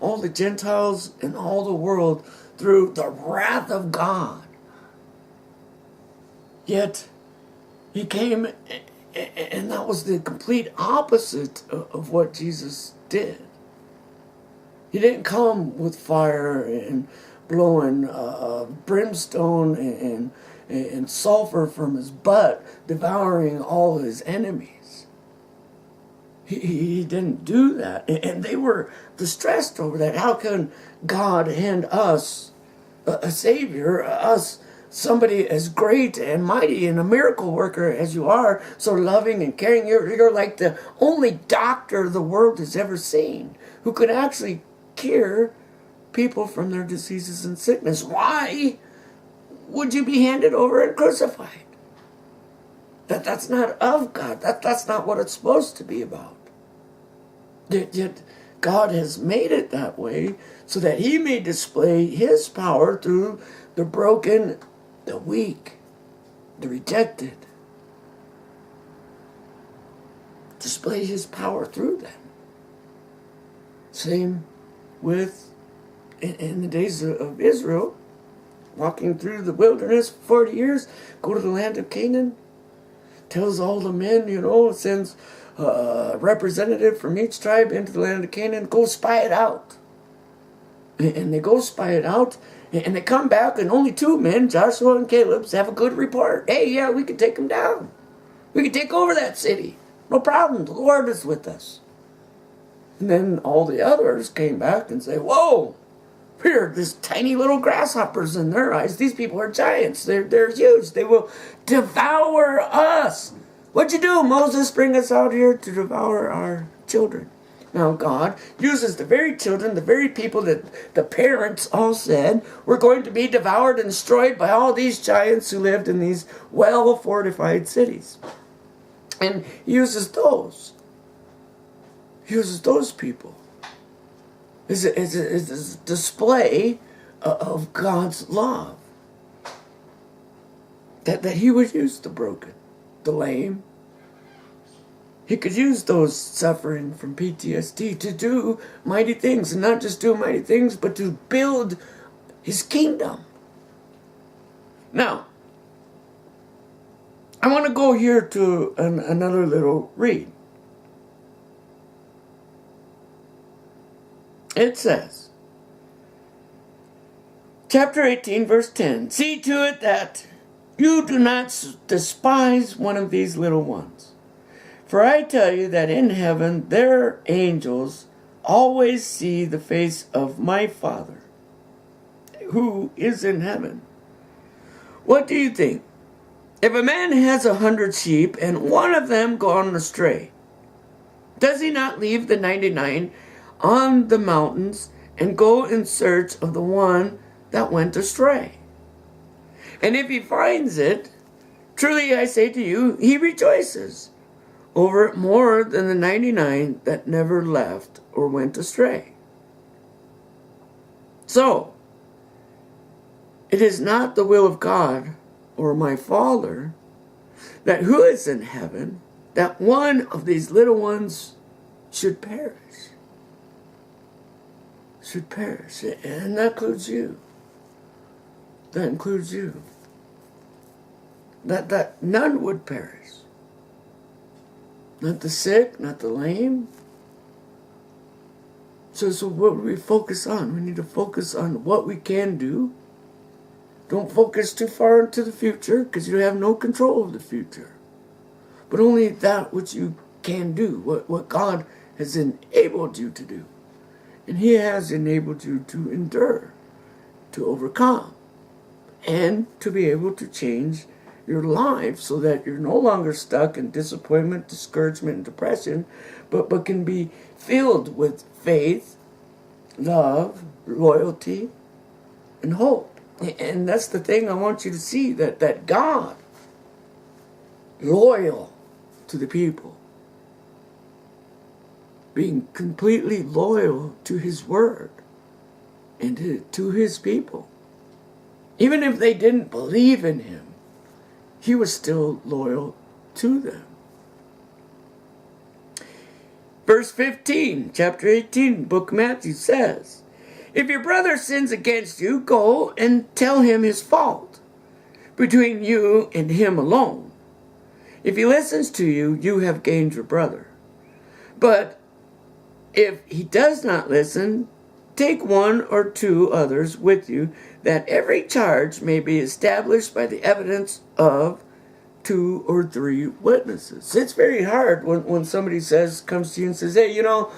all the Gentiles and all the world through the wrath of God. Yet he came, and that was the complete opposite of what Jesus did. He didn't come with fire and blowing brimstone and sulfur from his butt, devouring all his enemies. He didn't do that. And they were distressed over that. How can God hand us a Savior, us somebody as great and mighty and a miracle worker as you are, so loving and caring? You're like the only doctor the world has ever seen who could actually cure people from their diseases and sickness. Why would you be handed over and crucified? That's not of God. That's not what it's supposed to be about. Yet God has made it that way so that he may display his power through the broken, the weak, the rejected. Display his power through them. Same with in the days of Israel, walking through the wilderness for 40 years, go to the land of Canaan, tells all the men, sends a representative from each tribe into the land of Canaan, go spy it out. And they go spy it out, and they come back, and only 2 men, Joshua and Caleb, have a good report. Hey, yeah, we can take them down. We can take over that city. No problem. The Lord is with us. And then all the others came back and say, whoa, we're just tiny little grasshoppers in their eyes. These people are giants. They're huge. They will devour us. What'd you do, Moses? Bring us out here to devour our children. Now God uses the very children, the very people that the parents all said were going to be devoured and destroyed by all these giants who lived in these well-fortified cities. And he uses those. He uses those people. It's a display of God's love. That he would use the broken, the lame. He could use those suffering from PTSD to do mighty things. And not just do mighty things, but to build his kingdom. Now, I want to go here to another little read. It says, chapter 18, verse 10, see to it that you do not despise one of these little ones. For I tell you that in heaven their angels always see the face of my Father, who is in heaven. What do you think? If a man has 100 sheep and one of them gone astray, does he not leave the 99 on the mountains and go in search of the one that went astray? And if he finds it, truly I say to you, he rejoices over it more than the 99 that never left or went astray. So, it is not the will of God or my Father that who is in heaven, that one of these little ones should perish. Should perish. And that includes you. That includes you. That none would perish. Not the sick, not the lame. So what do we focus on? We need to focus on what we can do. Don't focus too far into the future, because you have no control of the future. But only that which you can do, what God has enabled you to do. And he has enabled you to endure, to overcome, and to be able to change your life so that you're no longer stuck in disappointment, discouragement, and depression, but can be filled with faith, love, loyalty, and hope. And that's the thing I want you to see, that God, loyal to the people, being completely loyal to his word and to his people. Even if they didn't believe in him, he was still loyal to them. Verse 15, chapter 18, book of Matthew says, if your brother sins against you, go and tell him his fault, between you and him alone. If he listens to you, you have gained your brother. But if he does not listen, take one or two others with you, that every charge may be established by the evidence of 2 or 3 witnesses. It's very hard when somebody comes to you and says, hey, you know,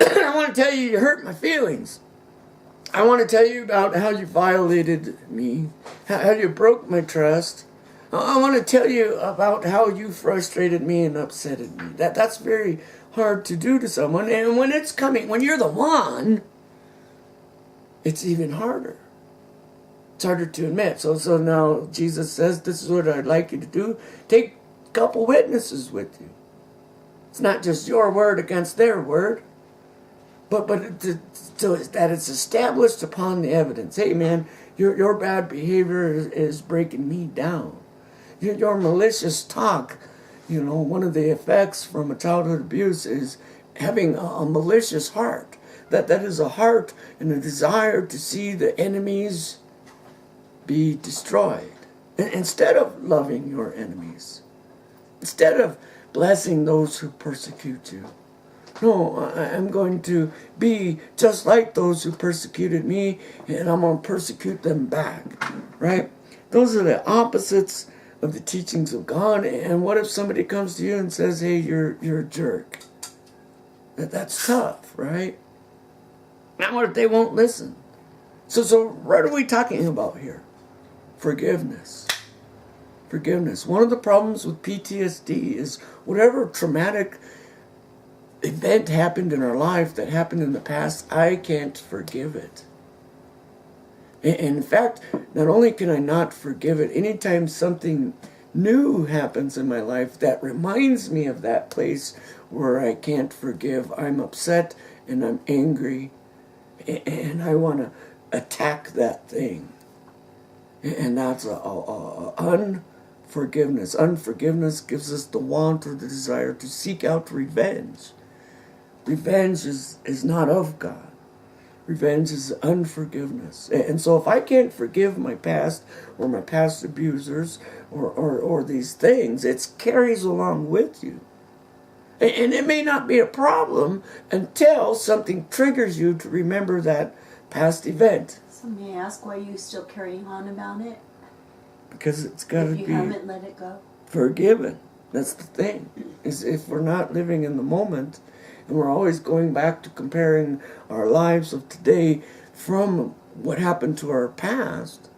I want to tell you, you hurt my feelings. I want to tell you about how you violated me, how you broke my trust. I want to tell you about how you frustrated me and upsetted me. That's very hard to do to someone. And when it's coming, when you're the one, it's even harder. It's harder to admit. So now Jesus says, this is what I'd like you to do. Take a couple witnesses with you. It's not just your word against their word, but so that it's established upon the evidence. Hey man, your bad behavior is breaking me down. Your malicious talk, you know, one of the effects from a childhood abuse is having a malicious heart. That is a heart and a desire to see the enemies be destroyed. Instead of loving your enemies. Instead of blessing those who persecute you. No, I'm going to be just like those who persecuted me, and I'm going to persecute them back. Right? Those are the opposites of the teachings of God. And what if somebody comes to you and says, hey, you're a jerk? That's tough, right? Now what if they won't listen? So what are we talking about here? Forgiveness. Forgiveness. One of the problems with PTSD is whatever traumatic event happened in our life that happened in the past, I can't forgive it. And in fact, not only can I not forgive it, anytime something new happens in my life that reminds me of that place where I can't forgive, I'm upset and I'm angry and I want to attack that thing. And that's unforgiveness. Unforgiveness gives us the want or the desire to seek out revenge. Revenge is not of God. Revenge is unforgiveness. And so if I can't forgive my past or my past abusers or these things, it carries along with you. And it may not be a problem until something triggers you to remember that past event. So may I ask why you still carrying on about it? Because it's got to be if you haven't let it go. Forgiven. That's the thing. Is if we're not living in the moment, and we're always going back to comparing our lives of today from what happened to our past,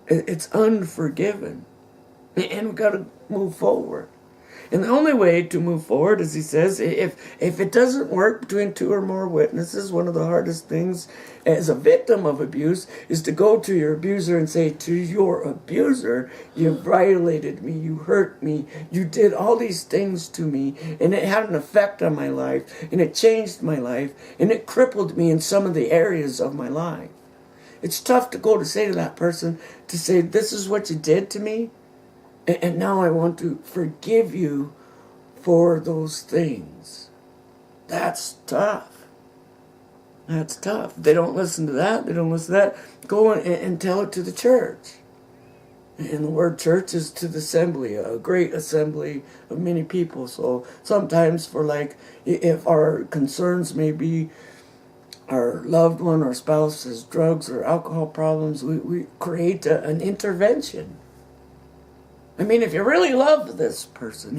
it's unforgiven. And we've got to move forward. And the only way to move forward, as he says, if it doesn't work between 2 or more witnesses, one of the hardest things as a victim of abuse is to go to your abuser and say to your abuser, you violated me, you hurt me, you did all these things to me, and it had an effect on my life, and it changed my life, and it crippled me in some of the areas of my life. It's tough to go to say to that person, to say, this is what you did to me, and now I want to forgive you for those things. That's tough. That's tough. They don't listen to that. They don't listen to that. Go and tell it to the church. And the word church is to the assembly, a great assembly of many people. So sometimes if our concerns may be our loved one or spouse has drugs or alcohol problems, we create an intervention. I mean, if you really love this person,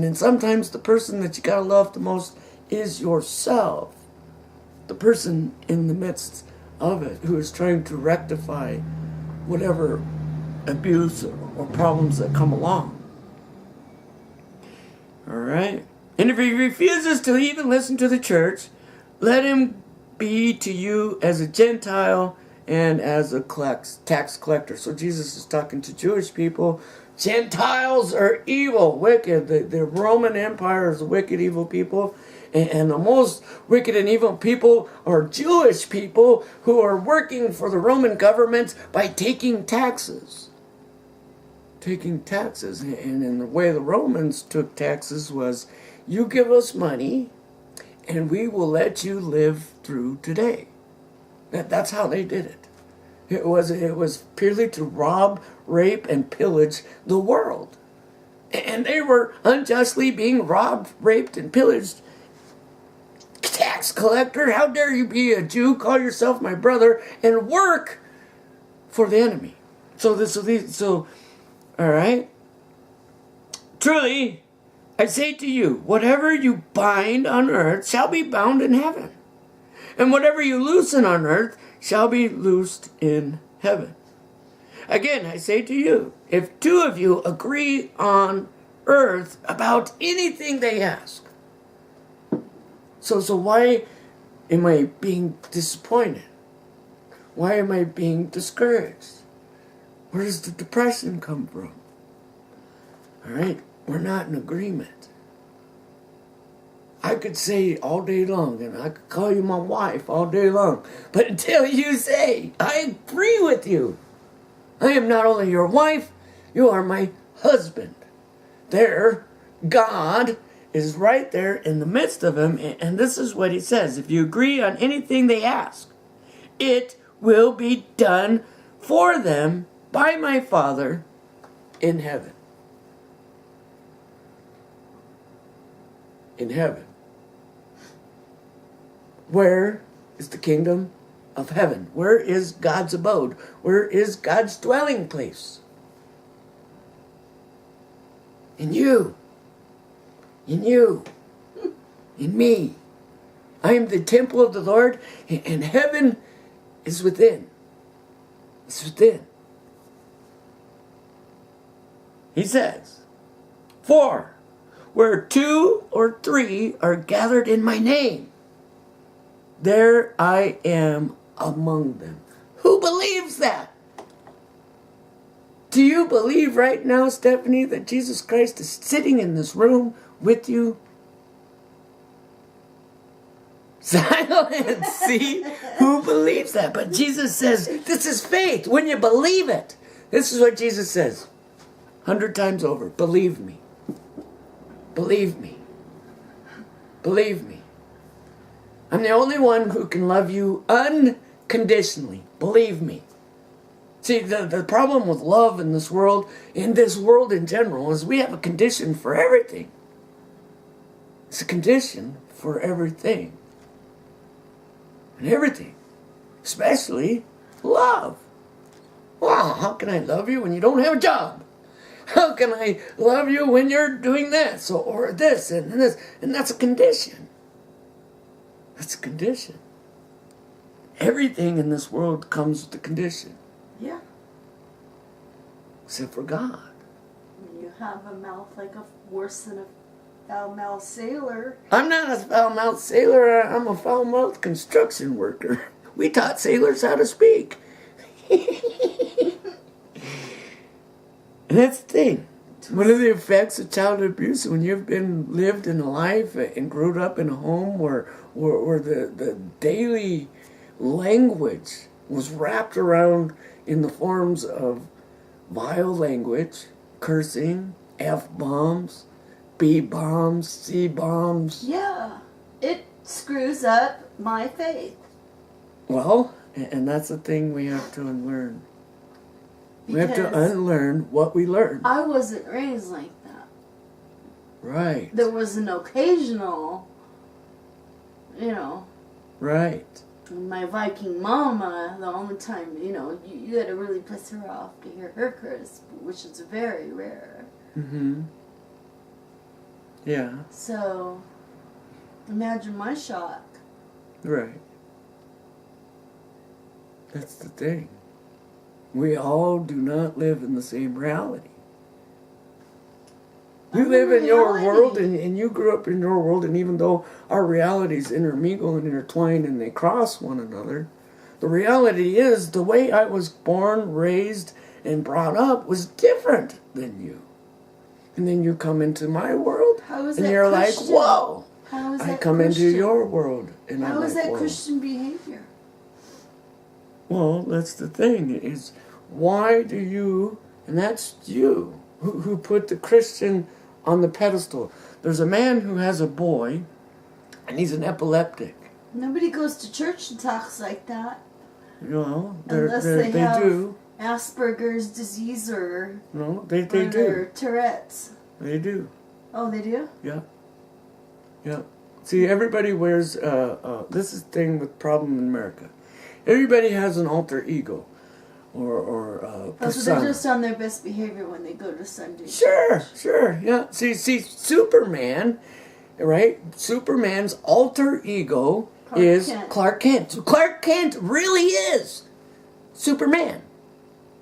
and sometimes the person that you gotta love the most is yourself, the person in the midst of it who is trying to rectify whatever abuse or problems that come along. All right? And if he refuses to even listen to the church, let him be to you as a Gentile and as a tax collector. So Jesus is talking to Jewish people. Gentiles are evil, wicked. The Roman Empire is a wicked, evil people. And the most wicked and evil people are Jewish people who are working for the Roman government by taking taxes. Taking taxes. And in the way the Romans took taxes was you give us money, and we will let you live through today. That's how they did it. It was purely to rob, rape, and pillage the world. And they were unjustly being robbed, raped, and pillaged. Tax collector, how dare you be a Jew, call yourself my brother, and work for the enemy. So, all right. Truly, I say to you, whatever you bind on earth shall be bound in heaven. And whatever you loosen on earth shall be loosed in heaven. Again, I say to you, if two of you agree on earth about anything they ask. So why am I being disappointed? Why am I being discouraged? Where does the depression come from? All right, we're not in agreement. I could say all day long, and I could call you my wife all day long, but until you say, I agree with you, I am not only your wife, you are my husband. There, God is right there in the midst of them, and this is what he says. If you agree on anything they ask, it will be done for them by my Father in heaven. In heaven. Where is the kingdom of heaven? Where is God's abode? Where is God's dwelling place? In you. In you. In me. I am the temple of the Lord, and heaven is within. It's within. He says, for where 2 or 3 are gathered in my name, there I am among them. Who believes that? Do you believe right now, Stephanie, that Jesus Christ is sitting in this room with you? Silence. See? Who believes that? But Jesus says, this is faith. When you believe it. This is what Jesus says. 100 times over. Believe me. Believe me. Believe me. I'm the only one who can love you unconditionally. Believe me. See, the problem with love in this world in general, is we have a condition for everything. It's a condition for everything. And everything. Especially love. Wow, how can I love you when you don't have a job? How can I love you when you're doing this or this and this? And that's a condition. That's a condition. Everything in this world comes with a condition. Yeah. Except for God. You have a mouth like worse than a foul-mouthed sailor. I'm not a foul-mouthed sailor. I'm a foul-mouthed construction worker. We taught sailors how to speak. And that's the thing. One of the effects of child abuse, when you've lived in a life and grew up in a home where the daily language was wrapped around in the forms of vile language, cursing, F-bombs, B-bombs, C-bombs. Yeah. It screws up my faith. Well, and that's the thing we have to unlearn. We have to Because unlearn what we learned. I wasn't raised like that. Right. There was an occasional, Right. my Viking mama, the only time, you had to really piss her off to hear her curse, which is very rare. Mm-hmm. Yeah. So, imagine my shock. Right. That's the thing. We all do not live in the same reality. You live in your world, and you grew up in your world, and even though our realities intermingle and intertwine and they cross one another, the reality is the way I was born, raised, and brought up was different than you. And then you come into my world, and you're Christian? like, whoa. How is I that come Christian? into your world, and How I'm is like, that whoa. Christian behavior? Well, that's the thing, is why do you, and that's you, who put the Christian on the pedestal. there's a man who has a boy, and he's an epileptic. Nobody goes to church and talks like that. You know, Unless they have do. Asperger's disease or No, they do. or Tourette's. They do. Oh, they do? Yeah. Yeah. See, everybody wears, this is the thing with problem in America. Everybody has an alter ego. Or Oh, so persona. they're just on their best behavior when they go to Sunday. Sure, yeah. See, Superman, right? Superman's alter ego is Clark Kent. So Clark Kent really is Superman.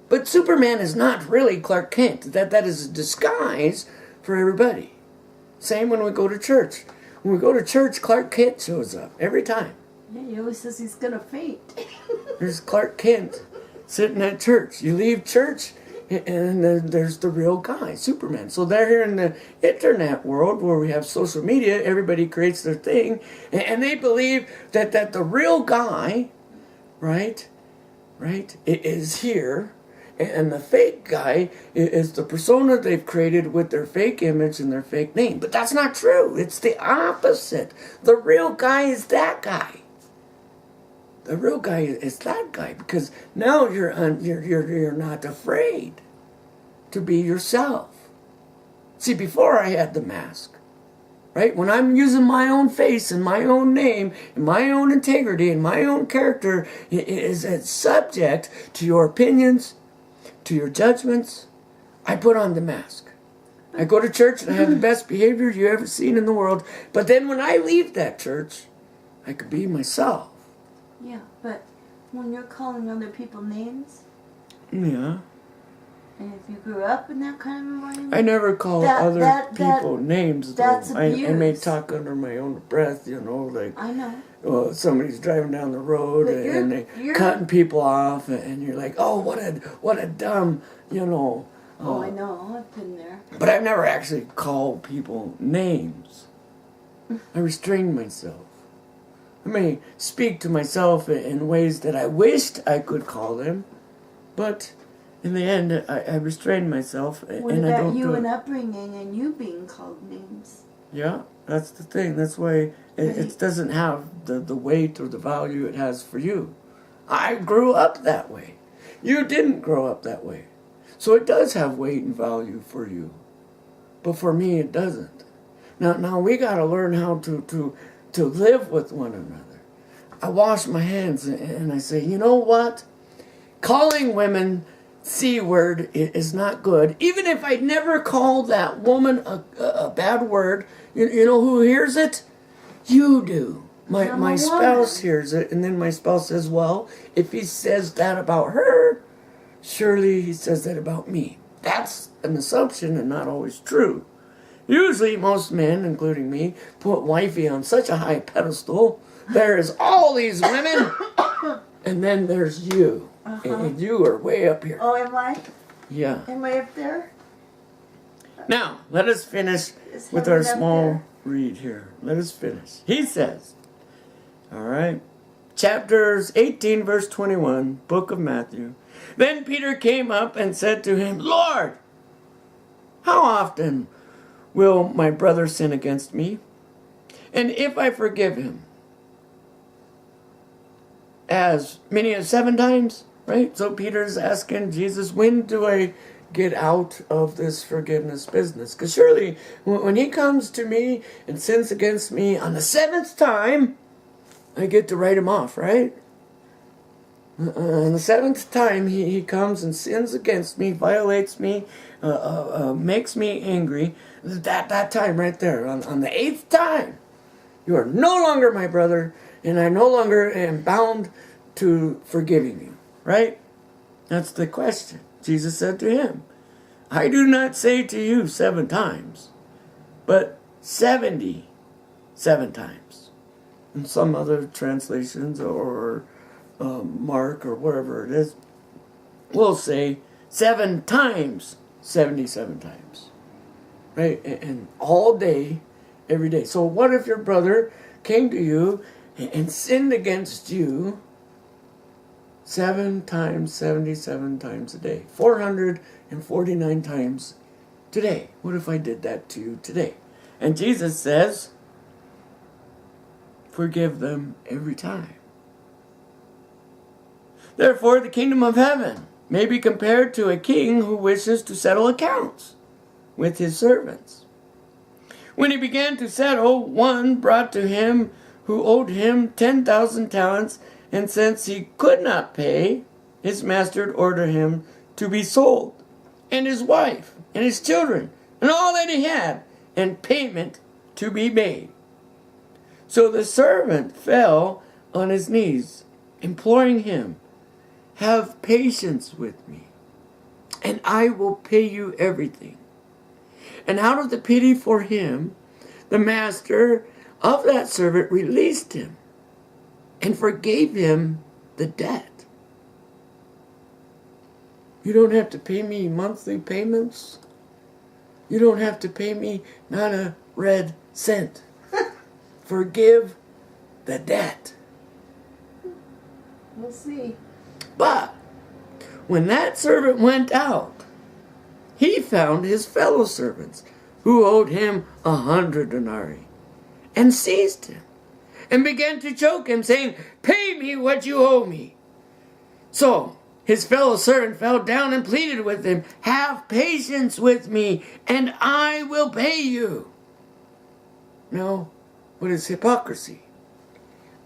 But Superman is not really Clark Kent. That is a disguise for everybody. Same when we go to church. When we go to church, Clark Kent shows up every time. Yeah, he always says he's gonna faint. There's Clark Kent sitting at church. You leave church, and then there's the real guy, Superman. So they're here in the internet world where we have social media. Everybody creates their thing, and they believe that the real guy, right, is here. And the fake guy is the persona they've created with their fake image and their fake name. But that's not true. It's the opposite. The real guy is that guy. The real guy is that guy, because now you're not afraid to be yourself. See, before I had the mask, right? When I'm using my own face and my own name and my own integrity and my own character is subject to your opinions, to your judgments, I put on the mask. I go to church and I have the best behavior you ever seen in the world. But then when I leave that church, I could be myself. Yeah, but when you're calling other people names, Yeah. and if you grew up in that kind of environment, I never call other people names, though. that's I may abuse. talk under my own breath, you know, like I know. well, somebody's driving down the road But and they're you're- cutting people off, and you're like, oh, what a dumb, you know. Oh, I know. I've been there. But I've never actually called people names. I restrain myself. I may speak to myself in ways that I wished I could call them, but in the end, I restrain myself, What and I about don't you do and it. upbringing and you being called names? Yeah, that's the thing. That's why it doesn't have the weight or the value it has for you. I grew up that way. You didn't grow up that way. So it does have weight and value for you. But for me, it doesn't. Now we got to learn how to live with one another. I wash my hands and I say, you know what? Calling women C word is not good. Even if I never called that woman a bad word, you know who hears it? You do. My spouse hears it, and then my spouse says, well, if he says that about her, surely he says that about me. That's an assumption and not always true. Usually most men, including me, put wifey on such a high pedestal. There's all these women, and then there's you. And you are way up here. Oh, am I? Yeah. Am I up there? Now, let us finish Is with our heaven up small there? read here. Let us finish. He says, all right, chapters 18, verse 21, book of Matthew. Then Peter came up and said to him, Lord, how often will my brother sin against me? And if I forgive him, as many as 7 times, right? So Peter's asking Jesus, when do I get out of this forgiveness business? Because surely when he comes to me and sins against me on the 7th time, I get to write him off, right? On the 7th time, he comes and sins against me, violates me, makes me angry. That time right there, on the 8th time, you are no longer my brother, and I no longer am bound to forgiving you, right? That's the question. Jesus said to him, I do not say to you 7 times, but 77 times. In some other translations or Mark or wherever it is, we'll say 7 times 77 times, right? And all day, every day. So what if your brother came to you and sinned against you 7 times, 77 times a day, 449 times today? What if I did that to you today? And Jesus says, forgive them every time. Therefore, the kingdom of heaven may be compared to a king who wishes to settle accounts with his servants. When he began to settle, one brought to him who owed him 10,000 talents, and since he could not pay, his master ordered him to be sold, and his wife, and his children, and all that he had, and payment to be made. So the servant fell on his knees, imploring him, have patience with me, and I will pay you everything. And out of the pity for him, the master of that servant released him and forgave him the debt. You don't have to pay me monthly payments. You don't have to pay me not a red cent. Forgive the debt. We'll see. But when that servant went out, he found his fellow servants who owed him 100 denarii and seized him and began to choke him, saying, pay me what you owe me. So his fellow servant fell down and pleaded with him, have patience with me and I will pay you. Now, what is hypocrisy?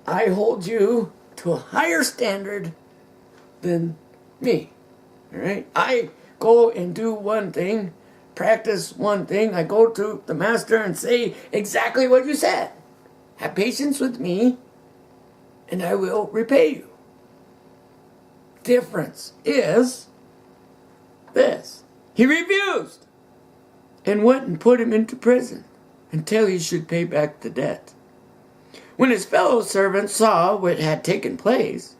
I hold you to a higher standard than me. All right? I go and do one thing, practice one thing. I go to the master and say exactly what you said. Have patience with me, and I will repay you. Difference is this. He refused and went and put him into prison until he should pay back the debt. When his fellow servants saw what had taken place,